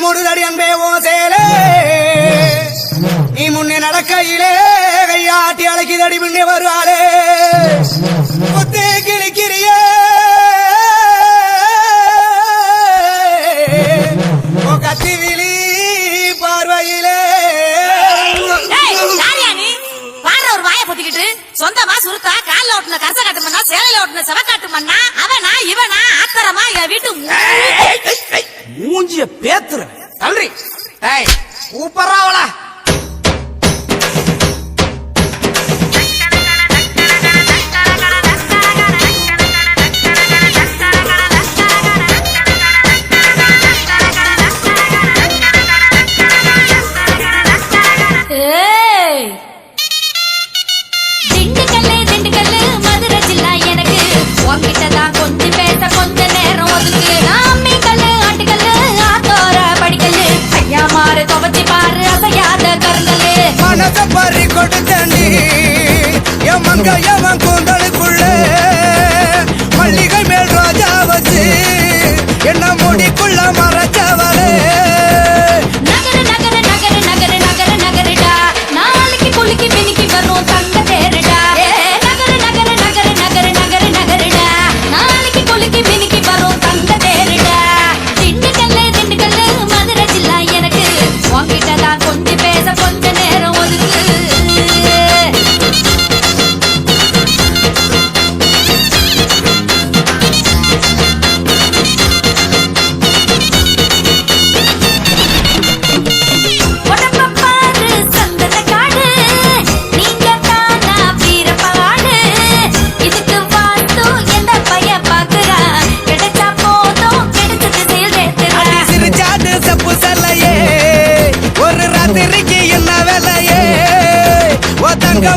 மூடுதடி அன்பே ஓ சேலே நீ முன்னே நடக்கையிலே கையாட்டி அழைக்குதடி முன்னே வருவாளே கொத்தே கிழிக்கிறியே கத்தி விழி பார்வையிலே ஒரு வாயை பொத்திக்கிட்டு சொந்தமா சுருத்தா காலில் ஓட்டுன கரச காட்டு மண்ணா சேலையில ஓட்டுன செவ காட்டு மண்ணா அவனா இவனா ஆத்தரமா என் வீட்டு மூஞ்சிய பேத்துற தள்ளி கூப்பறாவளா பறி கொடுத்தண்டி என் மங்கையவன் கூந்தலுக்குள்ள மல்லிகை மேல் ரோஜா வச்சு என்ன முடிக்குள்ள மறைச்சவளே நகர நகர நகர நகர நகர நகரடா நாளைக்கு குளிக்கி பிணிக்கி வரும் தங்க தேரடா நகர நகர நகர நகர நகர நகரடா நாளைக்கு குளிக்கி பிணிக்கி வரும் தங்க தேரடா திண்டுக்கல்லு மதுரை ஜில்லா எனக்கு உன்கிட்டதான் கொஞ்சம் பேச கொஞ்ச நேரம் ஒதுக்கு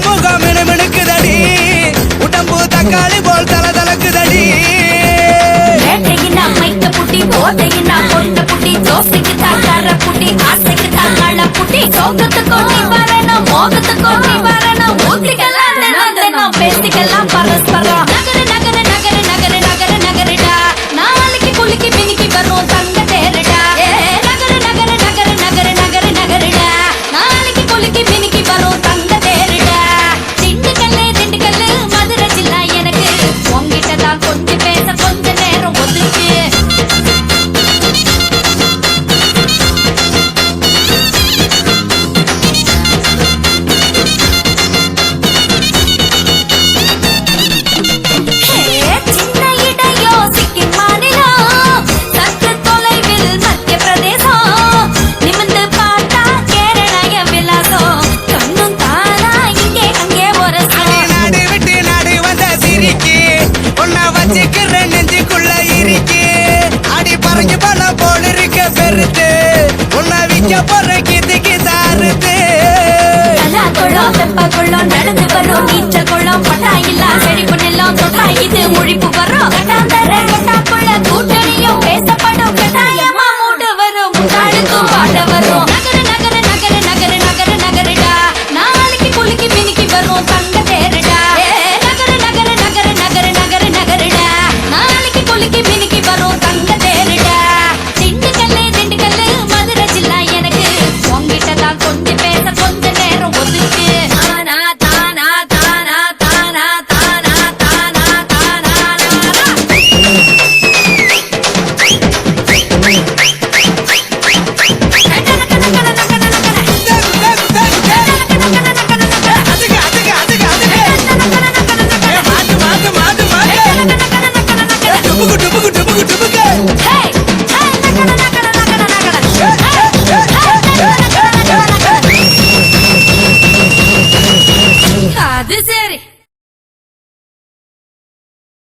முகம் மினுக்குதடி உடம்பு தக்காளி போல் தல தலக்குதடி மைக்க புட்டி போதையினா பொண்ண புட்டி தோசைக்கு தாக்கார புட்டி ஆசைக்கு தாக்காள புட்டி சோகத்துக்கு நீ வரணும் மோகத்துக்கு நீ வரணும் ஊத்திக்கலாம் தினம் பேசிக்கலாம் பரஸ்பரம் நகர நகர நகர நகர நகர நகரடா நாளைக்கு குளிக்கி பிணிக்கி வரும் தங்க தேரடா நகர நகர நகர நகர நகர நகரடா நாளைக்கு குளிக்கி பிணிக்கி வரும் தங்க தேரடா திண்டுக்கல்லு மதுரை ஜில்லா எனக்கு உன்கிட்டதான் கொஞ்சம் பேச கொஞ்ச நேரம் ஒதுக்கு நெஞ்சுக்குள்ள இருக்கு அடி பறஞ்சு பண போல் இருக்க பெருத்து உன்னை விக்க போற கிதுக்கு தாருது வெப்ப குள்ளம் நடந்து வரும் நீச்சல் குள்ளம் பட்டா இல்ல செடி பொண்ணெல்லாம் தொட்டா இது ஒழிப்பு வர